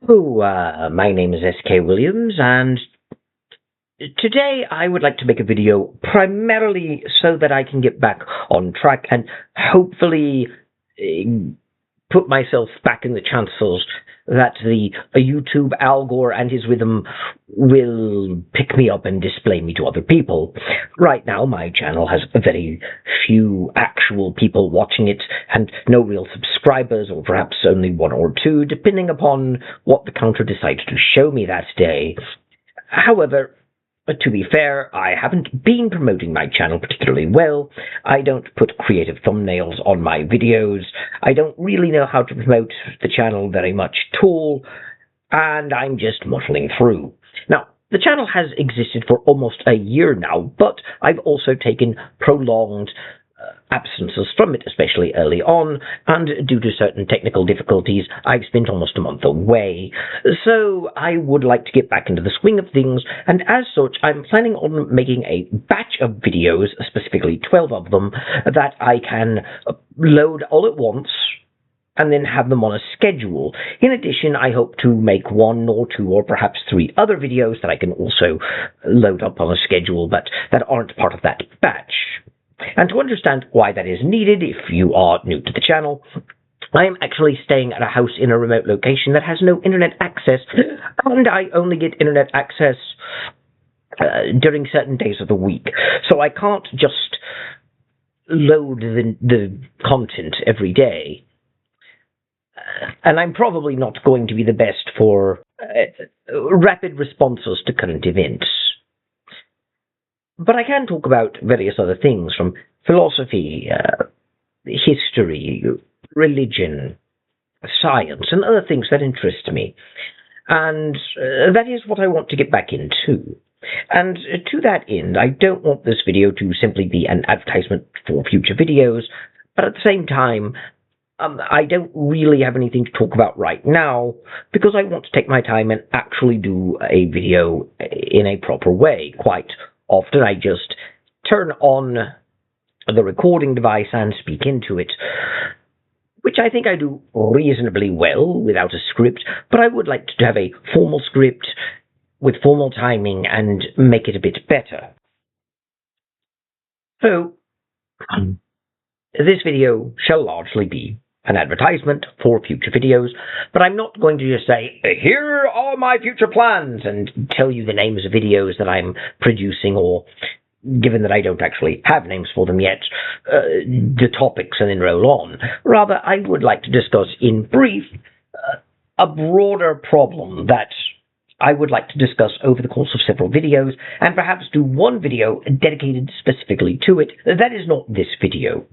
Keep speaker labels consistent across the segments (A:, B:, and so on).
A: My name is S.K. Williams, and today I would like to make a video primarily so that I can get back on track and hopefully put myself back in the chances that the YouTube algor and his rhythm will pick me up and display me to other people. Right now, my channel has very few actual people watching it and no real subscribers, or perhaps only one or two, depending upon what the counter decides to show me that day. However, to be fair, I haven't been promoting my channel particularly well. I don't put creative thumbnails on my videos. I don't really know how to promote the channel very much at all, and I'm just muddling through. Now, the channel has existed for almost a year now, but I've also taken prolonged absences from it, especially early on, and due to certain technical difficulties, I've spent almost a month away. So I would like to get back into the swing of things, and as such, I'm planning on making a batch of videos, specifically 12 of them, that I can load all at once, and then have them on a schedule. In addition, I hope to make one or two or perhaps three other videos that I can also load up on a schedule, but that aren't part of that batch. And to understand why that is needed, if you are new to the channel, I am actually staying at a house in a remote location that has no internet access, and I only get internet access during certain days of the week. So I can't just load the content every day. And I'm probably not going to be the best for rapid responses to current events. But I can talk about various other things, from philosophy, history, religion, science, and other things that interest me. And that is what I want to get back into. And to that end, I don't want this video to simply be an advertisement for future videos, but at the same time, I don't really have anything to talk about right now, because I want to take my time and actually do a video in a proper way. Quite often I just turn on the recording device and speak into it, which I think I do reasonably well without a script, but I would like to have a formal script with formal timing and make it a bit better. So, this video shall largely be an advertisement for future videos, but I'm not going to just say, here are my future plans, and tell you the names of videos that I'm producing, or, given that I don't actually have names for them yet, the topics and then roll on. Rather, I would like to discuss in brief a broader problem that I would like to discuss over the course of several videos, and perhaps do one video dedicated specifically to it. That is not this video.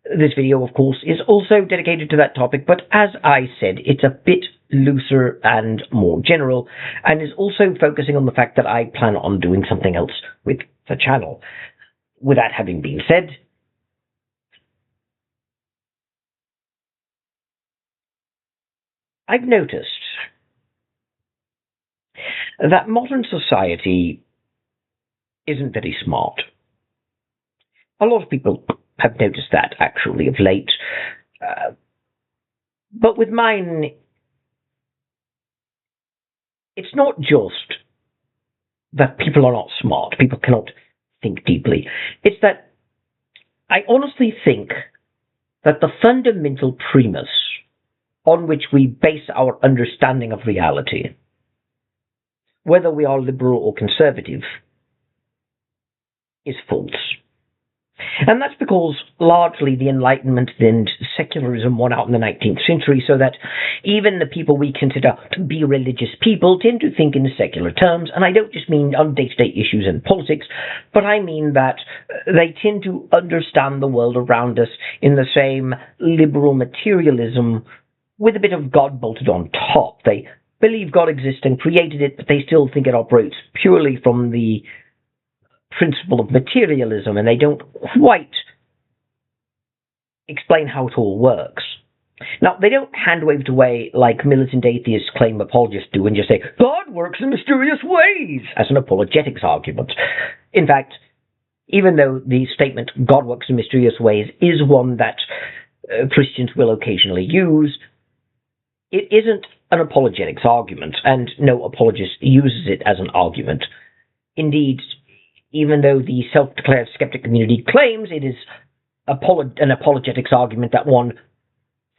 A: This video, of course, is also dedicated to that topic, but as I said, it's a bit looser and more general, and is also focusing on the fact that I plan on doing something else with the channel. With that having been said, I've noticed that modern society isn't very smart. A lot of people have noticed that, actually, of late. But with mine, it's not just that people are not smart, people cannot think deeply. It's that I honestly think that the fundamental premise on which we base our understanding of reality, whether we are liberal or conservative, is false. And that's because largely the Enlightenment and secularism won out in the 19th century, so that even the people we consider to be religious people tend to think in secular terms, and I don't just mean on day-to-day issues and politics, but I mean that they tend to understand the world around us in the same liberal materialism with a bit of God bolted on top. They believe God exists and created it, but they still think it operates purely from the principle of materialism, and they don't quite explain how it all works. Now, they don't hand-wave it away like militant atheist claim apologists do and just say, God works in mysterious ways, as an apologetics argument. In fact, even though the statement, God works in mysterious ways, is one that Christians will occasionally use, it isn't an apologetics argument, and no apologist uses it as an argument. Indeed, even though the self-declared skeptic community claims it is an apologetics argument that one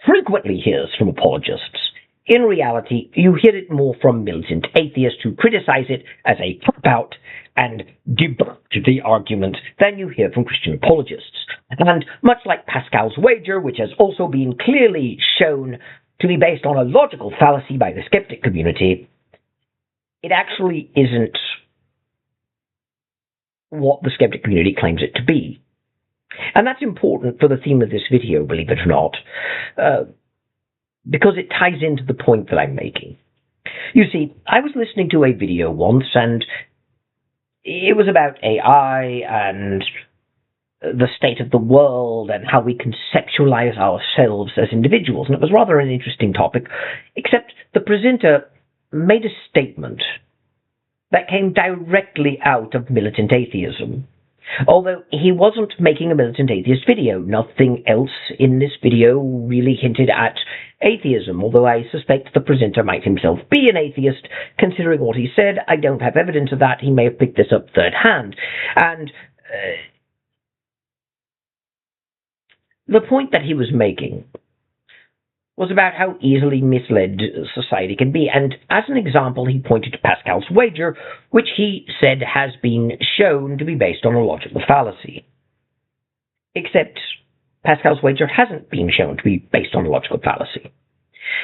A: frequently hears from apologists, in reality, you hear it more from militant atheists who criticize it as a cop-out and debunk the argument than you hear from Christian apologists. And much like Pascal's wager, which has also been clearly shown to be based on a logical fallacy by the skeptic community, it actually isn't what the skeptic community claims it to be. And that's important for the theme of this video, believe it or not, because it ties into the point that I'm making. You see, I was listening to a video once, and it was about AI and the state of the world and how we conceptualize ourselves as individuals, and it was rather an interesting topic, except the presenter made a statement that came directly out of militant atheism. Although he wasn't making a militant atheist video, nothing else in this video really hinted at atheism, although I suspect the presenter might himself be an atheist. Considering what he said, I don't have evidence of that. He may have picked this up third hand. And the point that he was making was about how easily misled society can be, and as an example, he pointed to Pascal's wager, which he said has been shown to be based on a logical fallacy. Except Pascal's wager hasn't been shown to be based on a logical fallacy.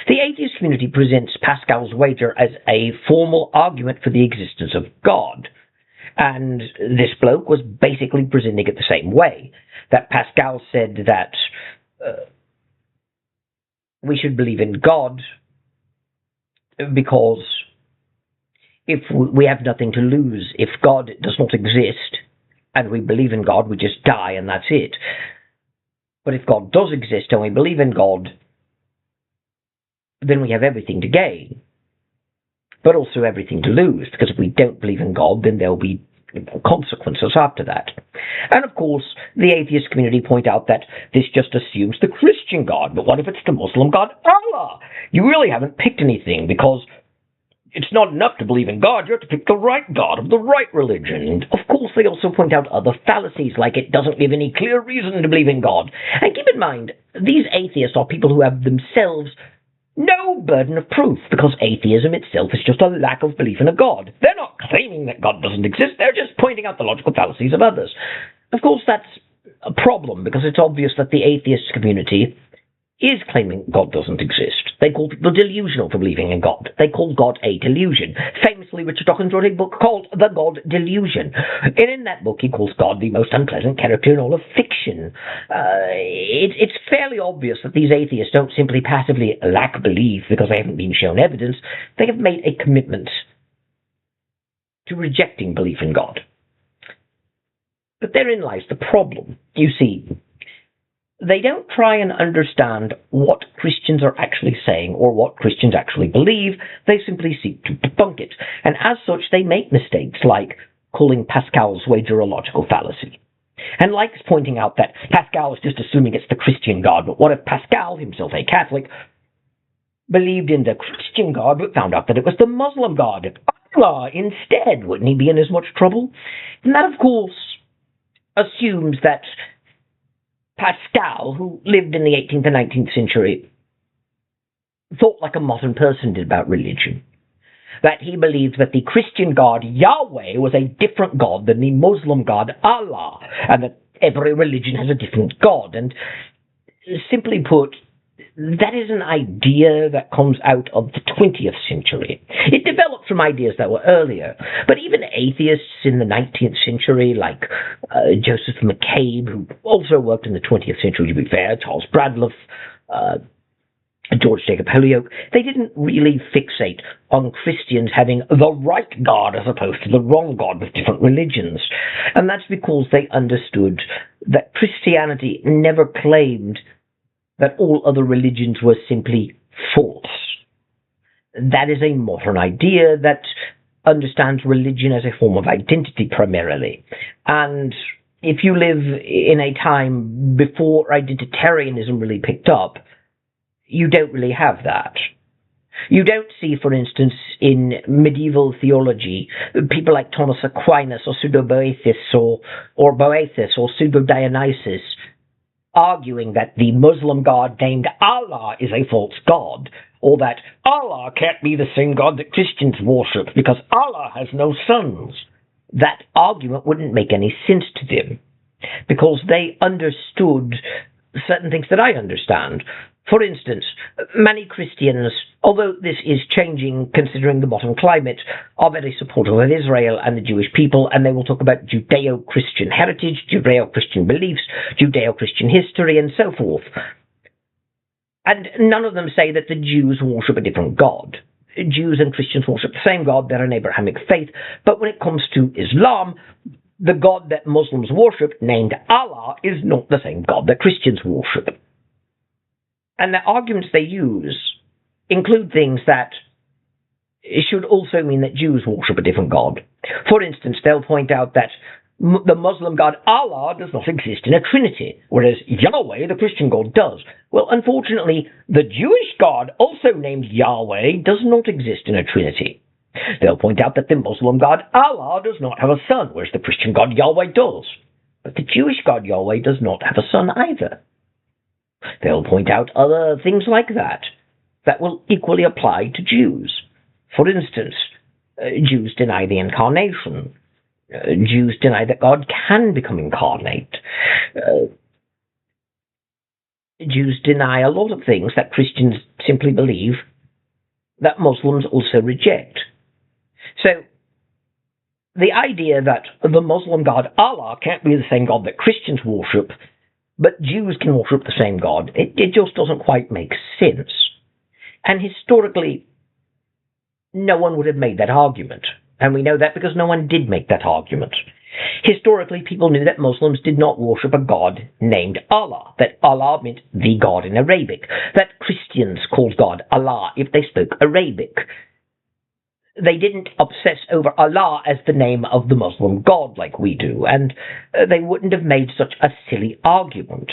A: The atheist community presents Pascal's wager as a formal argument for the existence of God, and this bloke was basically presenting it the same way, that Pascal said that we should believe in God because if we have nothing to lose, if God does not exist and we believe in God, we just die and that's it. But if God does exist and we believe in God, then we have everything to gain, but also everything to lose, because if we don't believe in God, then there'll be consequences after that. And of course, the atheist community point out that this just assumes the Christian God, but what if it's the Muslim God, Allah? You really haven't picked anything, because it's not enough to believe in God, you have to pick the right God of the right religion. And of course, they also point out other fallacies, like it doesn't give any clear reason to believe in God. And keep in mind, these atheists are people who have themselves no burden of proof, because atheism itself is just a lack of belief in a God. They're not claiming that God doesn't exist, they're just pointing out the logical fallacies of others. Of course, that's a problem, because it's obvious that the atheist community is claiming God doesn't exist. They call people delusional for believing in God. They call God a delusion. Famously, Richard Dawkins wrote a book called The God Delusion. And in that book, he calls God the most unpleasant character in all of fiction. It's fairly obvious that these atheists don't simply passively lack belief because they haven't been shown evidence. They have made a commitment to rejecting belief in God. But therein lies the problem. You see, they don't try and understand what Christians are actually saying or what Christians actually believe. They simply seek to debunk it. And as such, they make mistakes like calling Pascal's wager a logical fallacy. And like pointing out that Pascal is just assuming it's the Christian God, but what if Pascal, himself a Catholic, believed in the Christian God but found out that it was the Muslim God, Allah, instead? Wouldn't he be in as much trouble? And that, of course, assumes that Pascal, who lived in the 18th and 19th century, thought like a modern person did about religion. That he believed that the Christian God, Yahweh, was a different God than the Muslim God, Allah, and that every religion has a different God. And simply put, that is an idea that comes out of the 20th century. It developed from ideas that were earlier, but even atheists in the 19th century, like Joseph McCabe, who also worked in the 20th century, to be fair, Charles Bradlaugh, George Jacob Holyoake, they didn't really fixate on Christians having the right God as opposed to the wrong God with different religions. And that's because they understood that Christianity never claimed that all other religions were simply false. That is a modern idea that understands religion as a form of identity primarily. And if you live in a time before identitarianism really picked up, you don't really have that. You don't see, for instance, in medieval theology, people like Thomas Aquinas or or Boethus or Pseudo-Dionysius arguing that the Muslim god named Allah is a false god, or that Allah can't be the same God that Christians worship because Allah has no sons. That argument wouldn't make any sense to them, because they understood certain things that I understand. For instance, many Christians, although this is changing considering the modern climate, are very supportive of Israel and the Jewish people, and they will talk about Judeo-Christian heritage, Judeo-Christian beliefs, Judeo-Christian history, and so forth. And none of them say that the Jews worship a different God. Jews and Christians worship the same God, they're an Abrahamic faith, but when it comes to Islam, the God that Muslims worship, named Allah, is not the same God that Christians worship. And the arguments they use include things that should also mean that Jews worship a different God. For instance, they'll point out that the Muslim God Allah does not exist in a trinity, whereas Yahweh, the Christian God, does. Well, unfortunately, the Jewish God, also named Yahweh, does not exist in a trinity. They'll point out that the Muslim God Allah does not have a son, whereas the Christian God Yahweh does. But the Jewish God Yahweh does not have a son either. They'll point out other things like that will equally apply to Jews. For instance, Jews deny the incarnation. Jews deny that God can become incarnate. Jews deny a lot of things that Christians simply believe that Muslims also reject. So, the idea that the Muslim God Allah can't be the same God that Christians worship, but Jews can worship the same God, it just doesn't quite make sense. And historically, no one would have made that argument. And we know that because no one did make that argument. Historically, people knew that Muslims did not worship a God named Allah, that Allah meant the God in Arabic, that Christians called God Allah if they spoke Arabic. They didn't obsess over Allah as the name of the Muslim God like we do, and they wouldn't have made such a silly argument.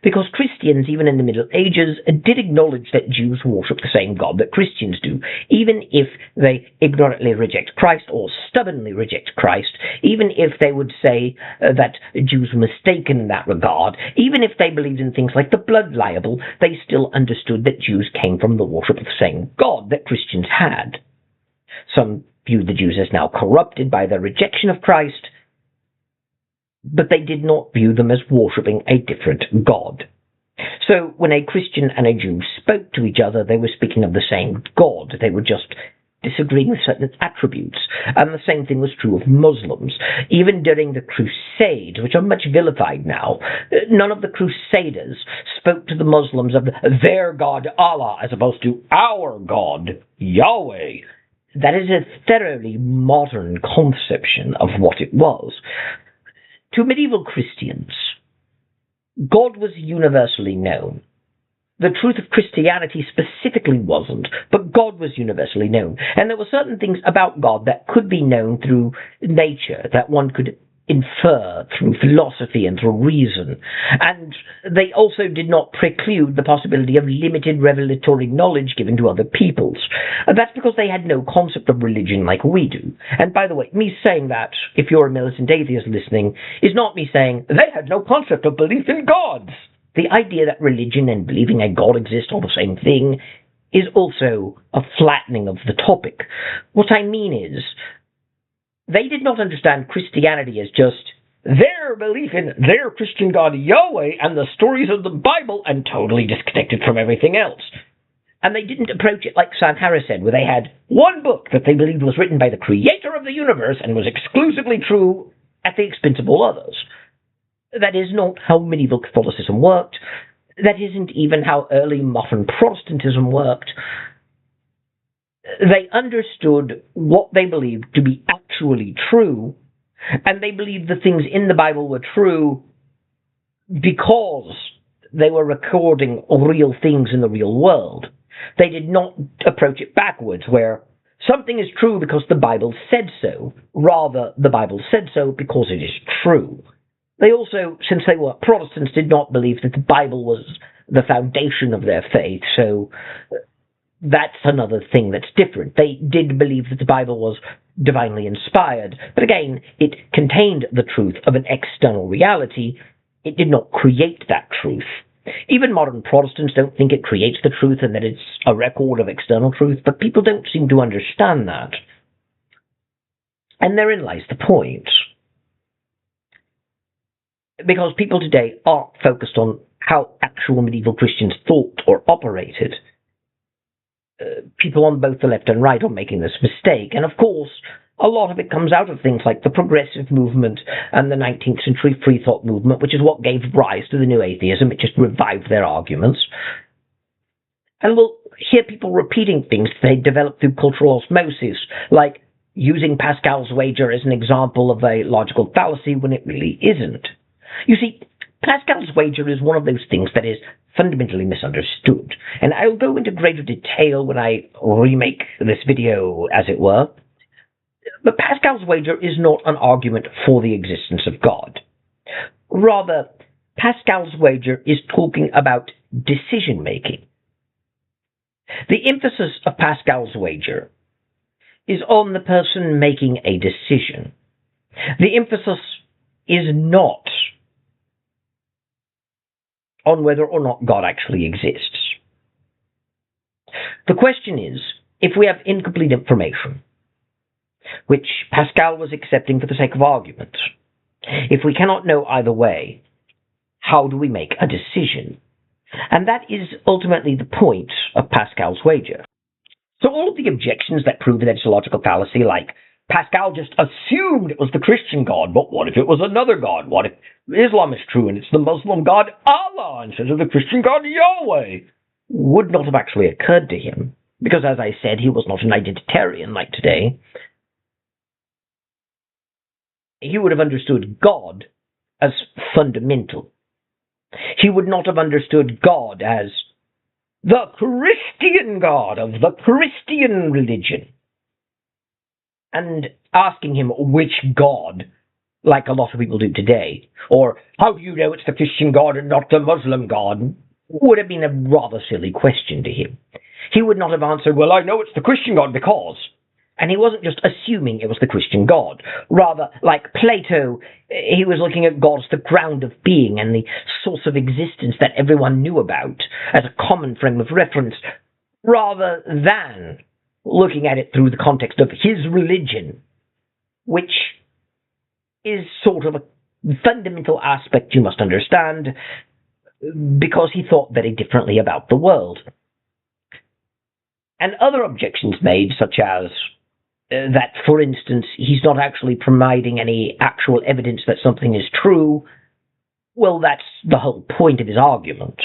A: Because Christians, even in the Middle Ages, did acknowledge that Jews worship the same God that Christians do, even if they ignorantly reject Christ or stubbornly reject Christ, even if they would say that Jews were mistaken in that regard, even if they believed in things like the blood libel, they still understood that Jews came from the worship of the same God that Christians had. Some viewed the Jews as now corrupted by their rejection of Christ, but they did not view them as worshipping a different God. So when a Christian and a Jew spoke to each other, they were speaking of the same God. They were just disagreeing with certain attributes. And the same thing was true of Muslims. Even during the Crusades, which are much vilified now, none of the Crusaders spoke to the Muslims of their God Allah as opposed to our God Yahweh. That is a thoroughly modern conception of what it was. To medieval Christians, God was universally known. The truth of Christianity specifically wasn't, but God was universally known. And there were certain things about God that could be known through nature, that one could infer through philosophy and through reason. And they also did not preclude the possibility of limited revelatory knowledge given to other peoples. And that's because they had no concept of religion like we do. And by the way, me saying that, if you're a militant atheist listening, is not me saying they had no concept of belief in gods. The idea that religion and believing a God exist are the same thing is also a flattening of the topic. What I mean is, they did not understand Christianity as just their belief in their Christian God Yahweh and the stories of the Bible and totally disconnected from everything else. And they didn't approach it like Sanhara said, where they had one book that they believed was written by the creator of the universe and was exclusively true at the expense of all others. That is not how medieval Catholicism worked. That isn't even how early modern Protestantism worked. They understood what they believed to be actually true, and they believed the things in the Bible were true because they were recording real things in the real world. They did not approach it backwards, where something is true because the Bible said so. Rather, the Bible said so because it is true. They also, since they were Protestants, did not believe that the Bible was the foundation of their faith, so that's another thing that's different. They did believe that the Bible was divinely inspired, but again, it contained the truth of an external reality. It did not create that truth. Even modern Protestants don't think it creates the truth and that it's a record of external truth, but people don't seem to understand that. And therein lies the point. Because people today aren't focused on how actual medieval Christians thought or operated. People on both the left and right are making this mistake, and of course, a lot of it comes out of things like the progressive movement and the 19th century free thought movement, which is what gave rise to the new atheism. It just revived their arguments. And we'll hear people repeating things they developed through cultural osmosis, like using Pascal's wager as an example of a logical fallacy when it really isn't. You see, Pascal's wager is one of those things that is fundamentally misunderstood, and I'll go into greater detail when I remake this video, as it were. But Pascal's wager is not an argument for the existence of God. Rather, Pascal's wager is talking about decision-making. The emphasis of Pascal's wager is on the person making a decision. The emphasis is not on whether or not God actually exists. The question is, if we have incomplete information, which Pascal was accepting for the sake of argument, if we cannot know either way, how do we make a decision? And that is ultimately the point of Pascal's wager. So all of the objections that prove that it's a logical fallacy, like Pascal just assumed it was the Christian God, but what if it was another God? What if Islam is true and it's the Muslim God Allah instead of the Christian God Yahweh? Would not have actually occurred to him, because as I said, he was not an identitarian like today. He would have understood God as fundamental. He would not have understood God as the Christian God of the Christian religion. And asking him which God, like a lot of people do today, or how do you know it's the Christian God and not the Muslim God, would have been a rather silly question to him. He would not have answered, well, I know it's the Christian God because... And he wasn't just assuming it was the Christian God. Rather, like Plato, he was looking at God as the ground of being and the source of existence that everyone knew about as a common frame of reference, rather than looking at it through the context of his religion, which is sort of a fundamental aspect you must understand, because he thought very differently about the world. And other objections made, such as that, for instance, he's not actually providing any actual evidence that something is true, well, that's the whole point of his argument.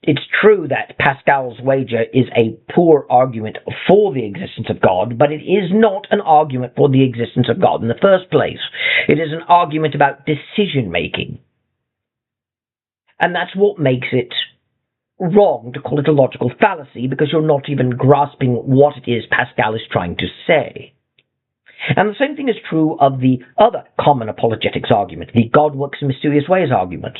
A: It's true that Pascal's wager is a poor argument for the existence of God, but it is not an argument for the existence of God in the first place. It is an argument about decision-making. And that's what makes it wrong to call it a logical fallacy, because you're not even grasping what it is Pascal is trying to say. And the same thing is true of the other common apologetics argument, the God works in mysterious ways argument.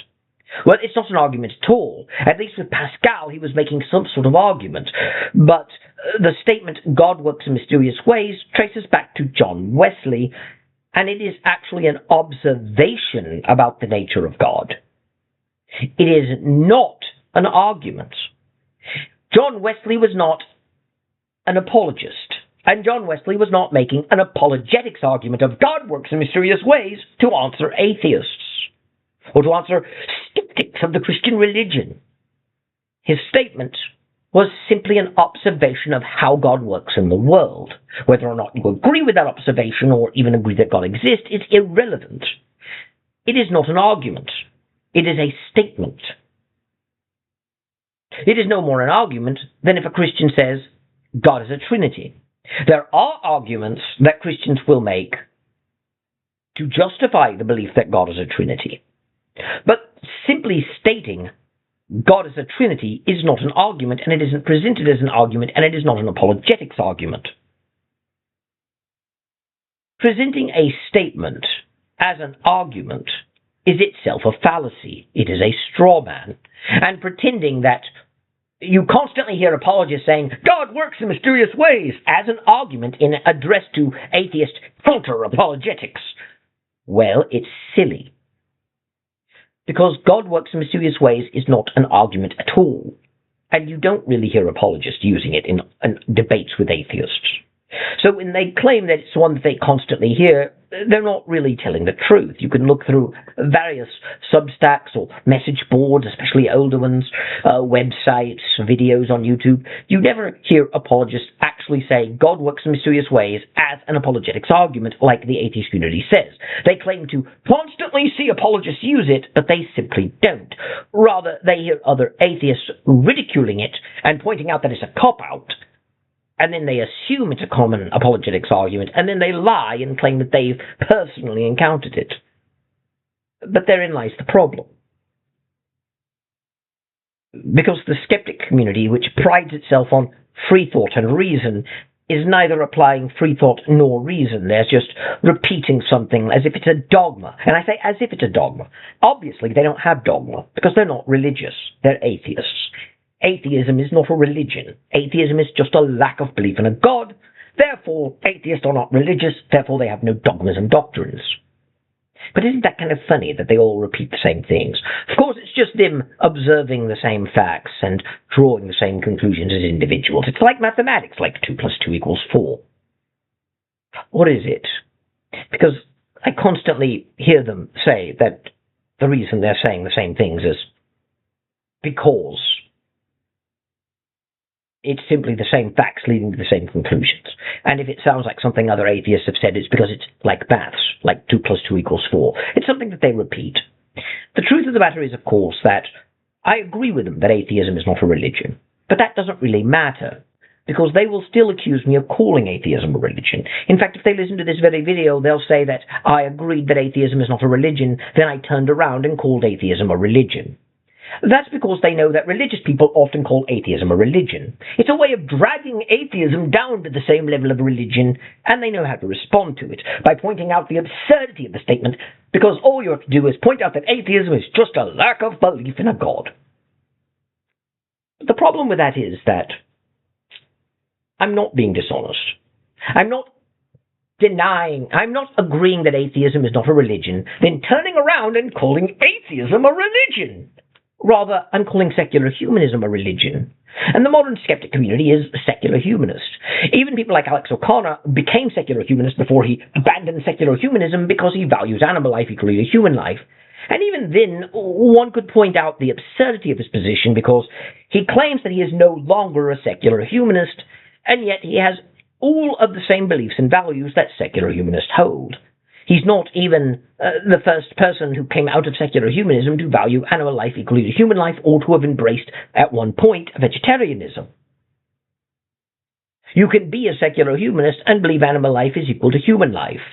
A: Well, it's not an argument at all. At least with Pascal, he was making some sort of argument. But the statement, God works in mysterious ways, traces back to John Wesley, and it is actually an observation about the nature of God. It is not an argument. John Wesley was not an apologist, and John Wesley was not making an apologetics argument of God works in mysterious ways to answer atheists, or to answer skeptics of the Christian religion. His statement was simply an observation of how God works in the world. Whether or not you agree with that observation or even agree that God exists is irrelevant. It is not an argument. It is a statement. It is no more an argument than if a Christian says God is a Trinity. There are arguments that Christians will make to justify the belief that God is a Trinity. But simply stating God is a Trinity is not an argument, and it isn't presented as an argument, and it is not an apologetics argument. Presenting a statement as an argument is itself a fallacy. It is a straw man. And pretending that You constantly hear apologists saying, God works in mysterious ways, as an argument in address to atheist counter-apologetics. Well, it's silly. Because God works in mysterious ways is not an argument at all. And you don't really hear apologists using it in debates with atheists. So when they claim that it's one that they constantly hear, they're not really telling the truth. You can look through various Substacks or message boards, especially older ones, websites, videos on YouTube. You never hear apologists actually say God works in mysterious ways as an apologetics argument like the atheist community says. They claim to constantly see apologists use it, but they simply don't. Rather, they hear other atheists ridiculing it and pointing out that it's a cop-out. And then they assume it's a common apologetics argument, and then they lie and claim that they've personally encountered it. But therein lies the problem. Because the skeptic community, which prides itself on free thought and reason, is neither applying free thought nor reason. They're just repeating something as if it's a dogma. And I say as if it's a dogma. Obviously, they don't have dogma, because they're not religious. They're atheists. Atheism is not a religion. Atheism is just a lack of belief in a God. Therefore, atheists are not religious. Therefore, they have no dogmas and doctrines. But isn't that kind of funny that they all repeat the same things? Of course, it's just them observing the same facts and drawing the same conclusions as individuals. It's like mathematics, like 2 plus 2 equals 4. What is it? Because I constantly hear them say that the reason they're saying the same things is because it's simply the same facts leading to the same conclusions. And if it sounds like something other atheists have said, it's because it's like maths, like 2 plus 2 equals 4. It's something that they repeat. The truth of the matter is, of course, that I agree with them that atheism is not a religion. But that doesn't really matter, because they will still accuse me of calling atheism a religion. In fact, if they listen to this very video, they'll say that I agreed that atheism is not a religion, then I turned around and called atheism a religion. That's because they know that religious people often call atheism a religion. It's a way of dragging atheism down to the same level of religion, and they know how to respond to it by pointing out the absurdity of the statement, because all you have to do is point out that atheism is just a lack of belief in a God. The problem with that is that I'm not being dishonest. I'm not agreeing that atheism is not a religion, then turning around and calling atheism a religion. Rather, I'm calling secular humanism a religion. And the modern skeptic community is secular humanist. Even people like Alex O'Connor became secular humanist before he abandoned secular humanism because he values animal life equally to human life. And even then, one could point out the absurdity of his position because he claims that he is no longer a secular humanist, and yet he has all of the same beliefs and values that secular humanists hold. He's not even the first person who came out of secular humanism to value animal life equally to human life or to have embraced, at one point, vegetarianism. You can be a secular humanist and believe animal life is equal to human life.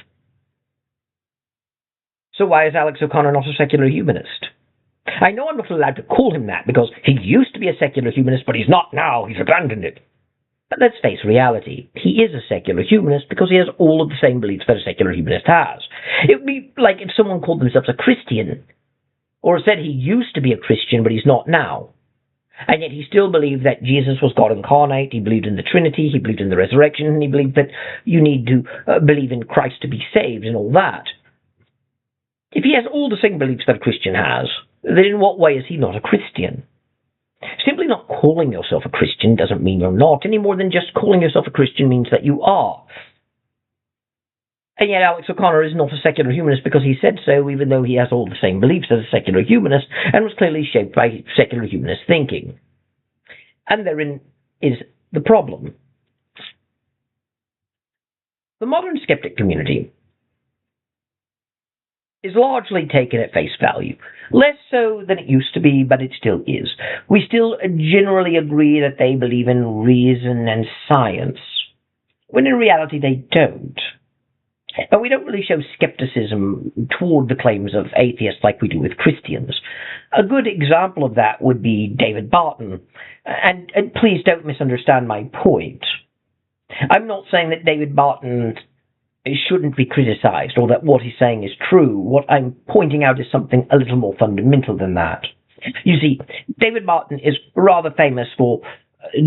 A: So why is Alex O'Connor not a secular humanist? I know I'm not allowed to call him that because he used to be a secular humanist, but he's not now. He's abandoned it. But let's face reality. He is a secular humanist because he has all of the same beliefs that a secular humanist has. It would be like if someone called themselves a Christian, or said he used to be a Christian, but he's not now. And yet he still believed that Jesus was God incarnate, he believed in the Trinity, he believed in the resurrection, and he believed that you need to believe in Christ to be saved and all that. If he has all the same beliefs that a Christian has, then in what way is he not a Christian? Simply not calling yourself a Christian doesn't mean you're not, any more than just calling yourself a Christian means that you are. And yet Alex O'Connor is not a secular humanist because he said so, even though he has all the same beliefs as a secular humanist and was clearly shaped by secular humanist thinking. And therein is the problem. The modern skeptic community is largely taken at face value. Less so than it used to be, but it still is. We still generally agree that they believe in reason and science, when in reality they don't. And we don't really show skepticism toward the claims of atheists like we do with Christians. A good example of that would be David Barton. And please don't misunderstand my point. I'm not saying that David Barton shouldn't be criticized or that what he's saying is true. What I'm pointing out is something a little more fundamental than that. You see, David Martin is rather famous for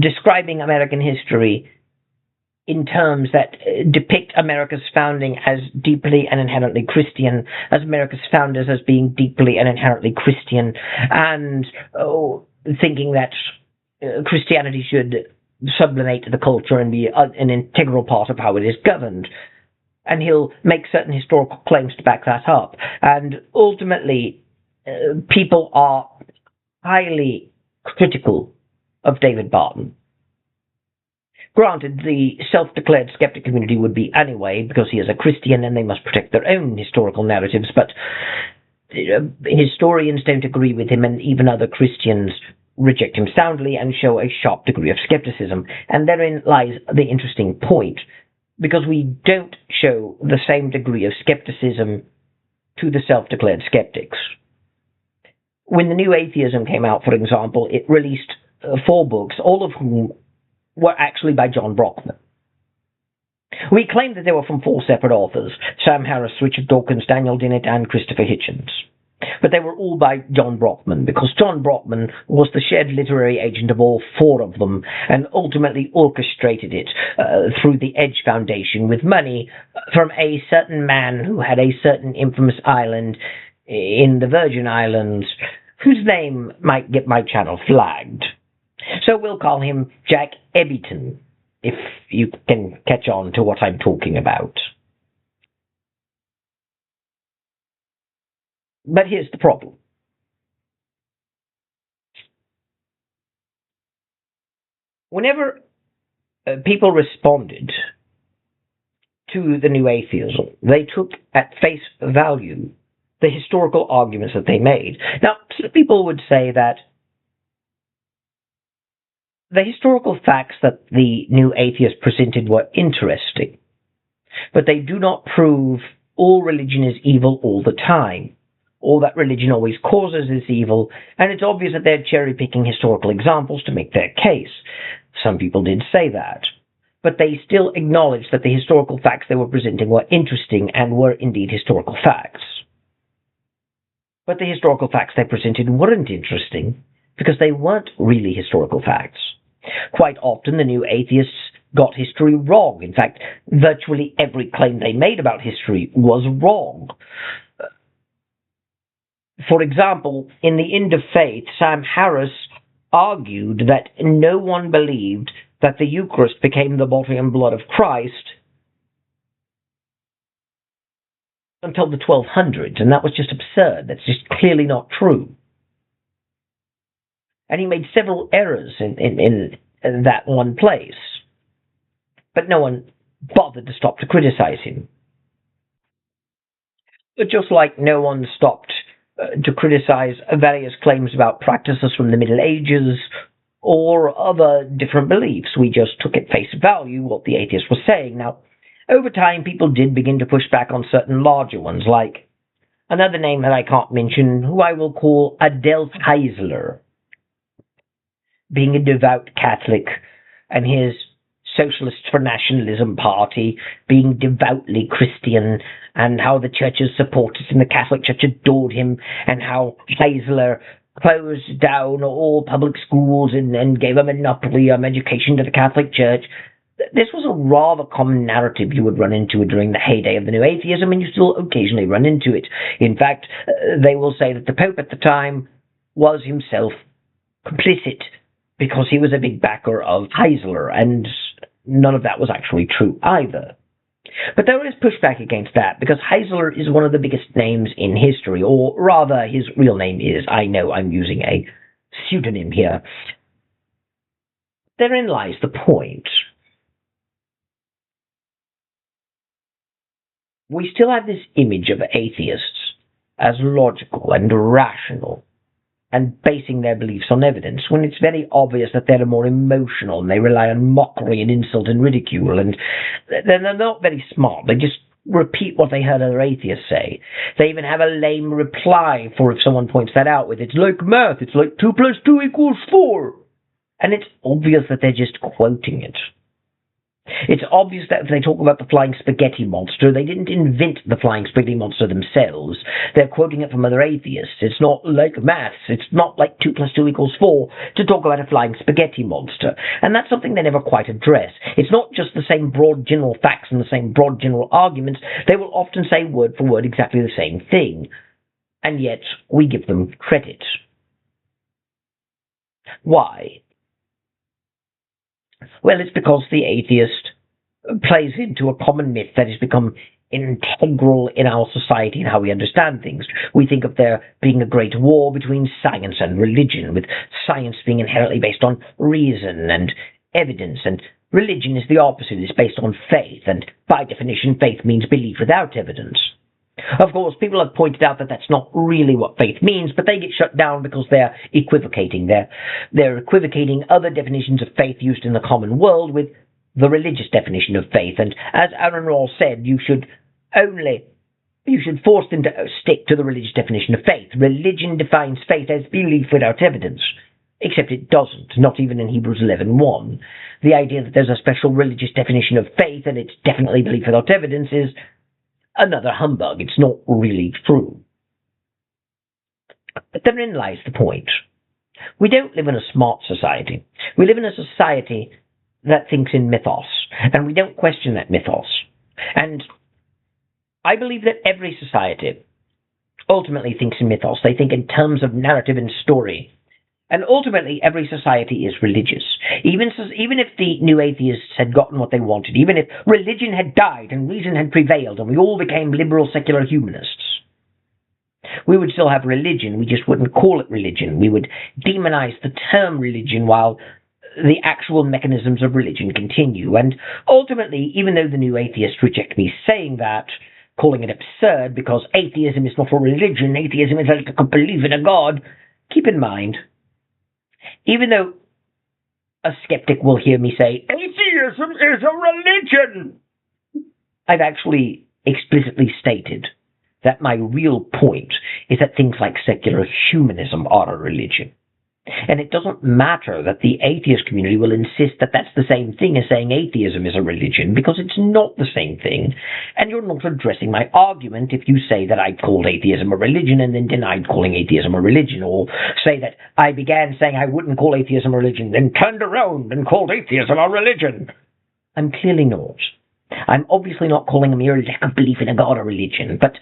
A: describing American history in terms that depict America's founding as deeply and inherently Christian, as America's founders as being deeply and inherently Christian, and thinking that Christianity should sublimate the culture and be an integral part of how it is governed. And he'll make certain historical claims to back that up. And ultimately, people are highly critical of David Barton. Granted, the self-declared skeptic community would be anyway, because he is a Christian and they must protect their own historical narratives, but historians don't agree with him, and even other Christians reject him soundly and show a sharp degree of skepticism. And therein lies the interesting point, because we don't show the same degree of skepticism to the self-declared skeptics. When the New Atheism came out, for example, it released 4 books, all of whom were actually by John Brockman. We claimed that they were from 4 separate authors: Sam Harris, Richard Dawkins, Daniel Dennett, and Christopher Hitchens. But they were all by John Brockman, because John Brockman was the shared literary agent of all 4 of them, and ultimately orchestrated it through the Edge Foundation with money from a certain man who had a certain infamous island in the Virgin Islands, whose name might get my channel flagged. So we'll call him Jack Ebbiton, if you can catch on to what I'm talking about. But here's the problem. Whenever people responded to the New Atheism, they took at face value the historical arguments that they made. Now, some people would say that the historical facts that the New Atheists presented were interesting, but they do not prove all religion is evil all the time, or that religion always causes this evil, and it's obvious that they're cherry-picking historical examples to make their case. Some people did say that, but they still acknowledged that the historical facts they were presenting were interesting and were indeed historical facts. But the historical facts they presented weren't interesting, because they weren't really historical facts. Quite often, the New Atheists got history wrong. In fact, virtually every claim they made about history was wrong. For example, in The End of Faith, Sam Harris argued that no one believed that the Eucharist became the body and blood of Christ until the 1200s, and that was just absurd. That's just clearly not true. And he made several errors in that one place. But no one bothered to stop to criticize him. But just like no one stopped to criticize various claims about practices from the Middle Ages or other different beliefs, we just took at face value what the atheists were saying. Now, over time, people did begin to push back on certain larger ones, like another name that I can't mention, who I will call Adolf Heisler, being a devout Catholic, and his Socialists for Nationalism party being devoutly Christian, and how the church's supporters in the Catholic Church adored him, and how Heisler closed down all public schools and gave a monopoly on education to the Catholic Church. This was a rather common narrative you would run into during the heyday of the New Atheism, and you still occasionally run into it. In fact, they will say that the Pope at the time was himself complicit, because he was a big backer of Heisler, and none of that was actually true either. But there is pushback against that, because Heisler is one of the biggest names in history, or rather, his real name is, I know I'm using a pseudonym here. Therein lies the point. We still have this image of atheists as logical and rational, and basing their beliefs on evidence, when it's very obvious that they're more emotional, and they rely on mockery and insult and ridicule, and they're not very smart. They just repeat what they heard other atheists say. They even have a lame reply for if someone points that out with, it's like math, it's like 2 + 2 = 4. And it's obvious that they're just quoting it. It's obvious that if they talk about the flying spaghetti monster, they didn't invent the flying spaghetti monster themselves. They're quoting it from other atheists. It's not like maths. It's not like 2 + 2 = 4 to talk about a flying spaghetti monster. And that's something they never quite address. It's not just the same broad general facts and the same broad general arguments. They will often say word for word exactly the same thing. And yet we give them credit. Why? Well, it's because the atheist plays into a common myth that has become integral in our society and how we understand things. We think of there being a great war between science and religion, with science being inherently based on reason and evidence, and religion is the opposite. It's based on faith, and by definition, faith means belief without evidence. Of course, people have pointed out that that's not really what faith means, but they get shut down because they're equivocating. They're equivocating other definitions of faith used in the common world with the religious definition of faith. And as Aaron Rawls said, you should force them to stick to the religious definition of faith. Religion defines faith as belief without evidence. Except it doesn't, not even in Hebrews 11:1. The idea that there's a special religious definition of faith and it's definitely belief without evidence is another humbug. It's not really true. But therein lies the point. We don't live in a smart society. We live in a society that thinks in mythos, and we don't question that mythos. And I believe that every society ultimately thinks in mythos. They think in terms of narrative and story. And ultimately, every society is religious. Even if the new atheists had gotten what they wanted, even if religion had died and reason had prevailed and we all became liberal secular humanists, we would still have religion. We just wouldn't call it religion. We would demonize the term religion while the actual mechanisms of religion continue. And ultimately, even though the new atheists reject me saying that, calling it absurd because atheism is not a religion, atheism is like a belief in a god, keep in mind, even though a skeptic will hear me say, atheism is a religion, I've actually explicitly stated that my real point is that things like secular humanism are a religion. And it doesn't matter that the atheist community will insist that that's the same thing as saying atheism is a religion, because it's not the same thing. And you're not addressing my argument if you say that I called atheism a religion and then denied calling atheism a religion, or say that I began saying I wouldn't call atheism a religion, then turned around and called atheism a religion. I'm clearly not. I'm obviously not calling a mere lack of belief in a god a religion, but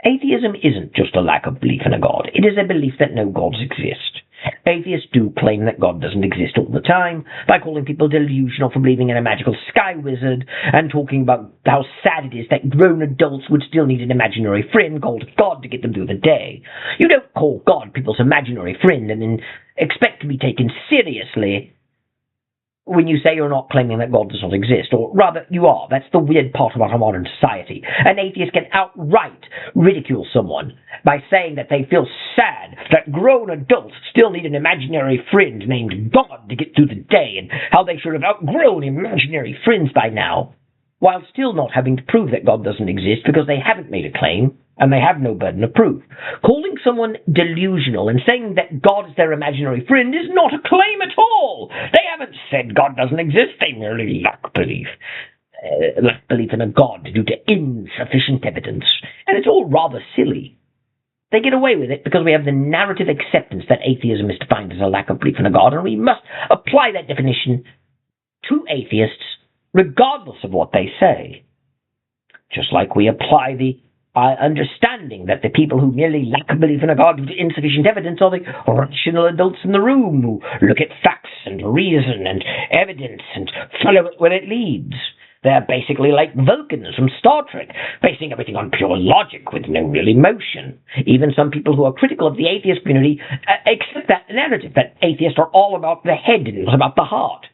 A: atheism isn't just a lack of belief in a god. It is a belief that no gods exist. Atheists do claim that God doesn't exist all the time by calling people delusional for believing in a magical sky wizard and talking about how sad it is that grown adults would still need an imaginary friend called God to get them through the day. You don't call God people's imaginary friend and then expect to be taken seriously when you say you're not claiming that God does not exist, or rather, you are. That's the weird part about our modern society. An atheist can outright ridicule someone by saying that they feel sad that grown adults still need an imaginary friend named God to get through the day, and how they should have outgrown imaginary friends by now, while still not having to prove that God doesn't exist because they haven't made a claim, and they have no burden of proof. Calling someone delusional and saying that God is their imaginary friend is not a claim at all. They haven't said God doesn't exist. They merely lack belief. Lack belief in a God due to insufficient evidence. And it's all rather silly. They get away with it because we have the narrative acceptance that atheism is defined as a lack of belief in a God, and we must apply that definition to atheists regardless of what they say. Just like we apply the understanding that the people who merely lack belief in a God due to insufficient evidence are the rational adults in the room who look at facts and reason and evidence and follow it where it leads. They're basically like Vulcans from Star Trek, basing everything on pure logic with no real emotion. Even some people who are critical of the atheist community accept that narrative, that atheists are all about the head and not about the heart.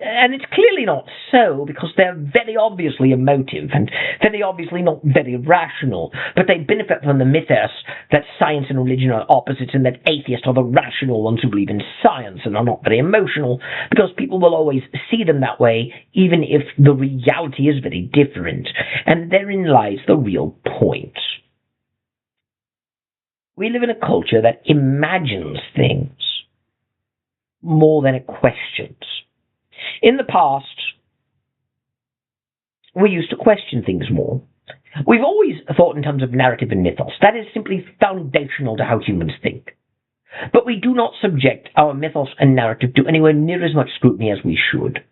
A: And it's clearly not so, because they're very obviously emotive and very obviously not very rational. But they benefit from the mythos that science and religion are opposites, and that atheists are the rational ones who believe in science and are not very emotional, because people will always see them that way, even if the reality is very different. And therein lies the real point. We live in a culture that imagines things more than it questions. In the past, we used to question things more. We've always thought in terms of narrative and mythos. That is simply foundational to how humans think. But we do not subject our mythos and narrative to anywhere near as much scrutiny as we should.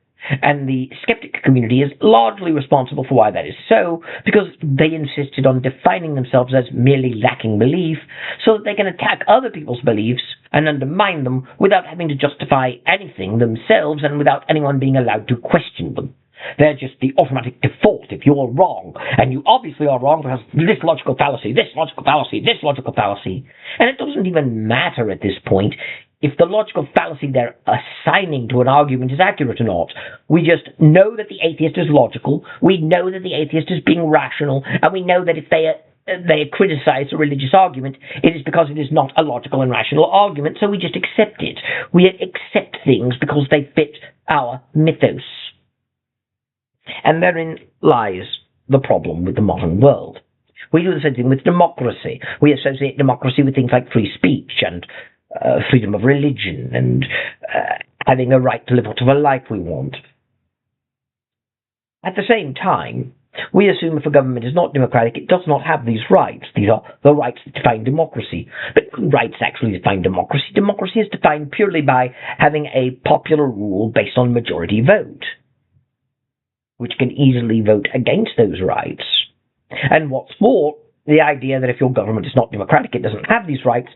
A: And the skeptic community is largely responsible for why that is so, because they insisted on defining themselves as merely lacking belief, so that they can attack other people's beliefs and undermine them without having to justify anything themselves and without anyone being allowed to question them. They're just the automatic default if you're wrong, and you obviously are wrong because this logical fallacy, this logical fallacy, this logical fallacy. And it doesn't even matter at this point if the logical fallacy they're assigning to an argument is accurate or not. We just know that the atheist is logical, we know that the atheist is being rational, and we know that if they criticize a religious argument, it is because it is not a logical and rational argument, so we just accept it. We accept things because they fit our mythos. And therein lies the problem with the modern world. We do the same thing with democracy. We associate democracy with things like free speech and freedom of religion and having a right to live whatever life we want. At the same time, we assume if a government is not democratic, it does not have these rights. These are the rights that define democracy. But rights actually define democracy. Democracy is defined purely by having a popular rule based on majority vote, which can easily vote against those rights. And what's more, the idea that if your government is not democratic, it doesn't have these rights,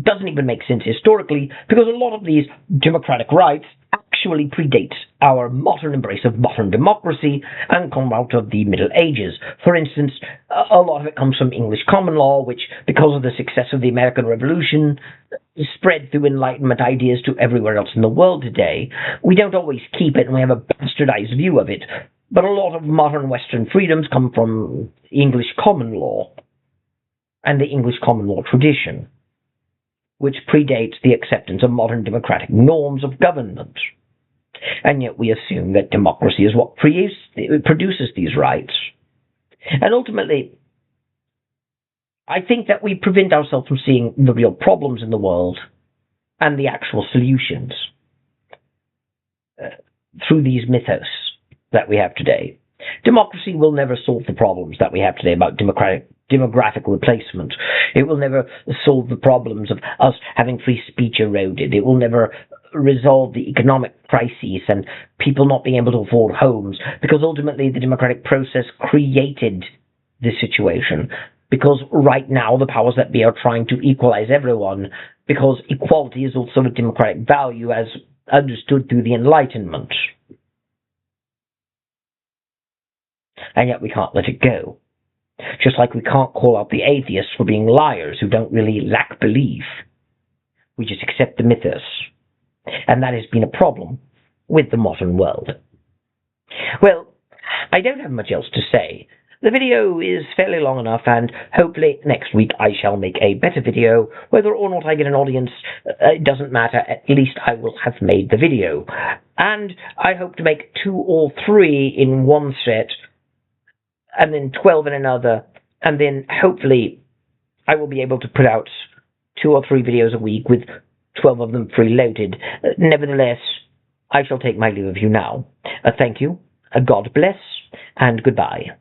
A: doesn't even make sense historically, because a lot of these democratic rights actually predate our modern embrace of modern democracy and come out of the Middle Ages. For instance, a lot of it comes from English common law, which, because of the success of the American Revolution, spread through Enlightenment ideas to everywhere else in the world today. We don't always keep it, and we have a bastardized view of it. But a lot of modern Western freedoms come from English common law and the English common law tradition, which predates the acceptance of modern democratic norms of government. And yet we assume that democracy is what produces these rights. And ultimately, I think that we prevent ourselves from seeing the real problems in the world and the actual solutions through these mythos that we have today. Democracy will never solve the problems that we have today about demographic replacement. It will never solve the problems of us having free speech eroded. It will never resolve the economic crises and people not being able to afford homes, because ultimately the democratic process created this situation. Because right now the powers that be are trying to equalize everyone, because equality is also a democratic value as understood through the Enlightenment. And yet we can't let it go. Just like we can't call out the atheists for being liars who don't really lack belief. We just accept the mythos. And that has been a problem with the modern world. Well, I don't have much else to say. The video is fairly long enough, and hopefully next week I shall make a better video. Whether or not I get an audience, it doesn't matter. At least I will have made the video. And I hope to make 2 or 3 in one set, and then 12 in another, and then hopefully I will be able to put out 2 or 3 videos a week with 12 of them preloaded. Nevertheless, I shall take my leave of you now. Thank you, God bless, and goodbye.